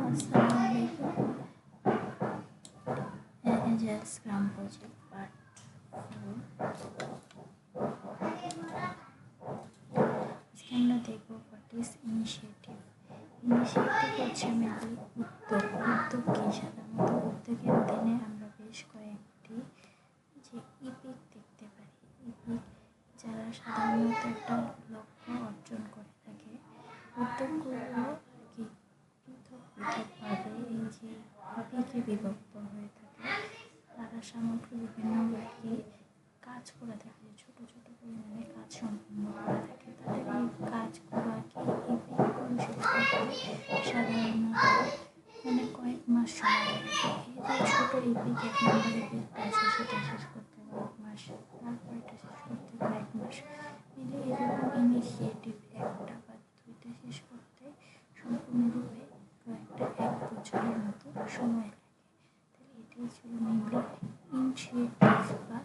আসসালামু আলাইকুম। এজেল scrum project part 4। আজকে আমরা দেখব হোয়াট ইজ ইনিশিয়েটিভ। ইনিশিয়েটিভ হচ্ছে মেনলি উদ্যোগ কি? সাধারণত উদ্যোগের অধীনে আমরা বেশ কয়েকটি ইপিক দেখতে পারি। ইপিক যারা সাধারণত একটা লক্ষ্য অর্জন করে থাকে, উদ্যোগগুলো পৃথকভাবে ইপিকে বিভক্ত হয়ে থাকে। তারা সামগ্রিক বিভিন্ন কাজ করে থাকে, ছোট ছোট পরিমাণে কাজ সম্পন্ন করে থাকে। তাদের এই কাজগুলোকে ইপিকগুলো শেষ করতে সাধারণত কয়েক মাস সময় লাগে। এই যে ছোট ইপিক, 1 নম্বর ইপিকটা আছে, সেটা শেষ করতে কয়েক মাস, তারপর এটা শেষ করতে কয়েক মাস মিলে এরকম ইনিশিয়েটিভ 1টা বা 2টা শেষ করতে সম্পূর্ণরূপে কয়েকটা 1 বছরের মতো সময় লাগে। তাহলে এটাই ছিল মেনলি ইনিশিয়েটিভ বা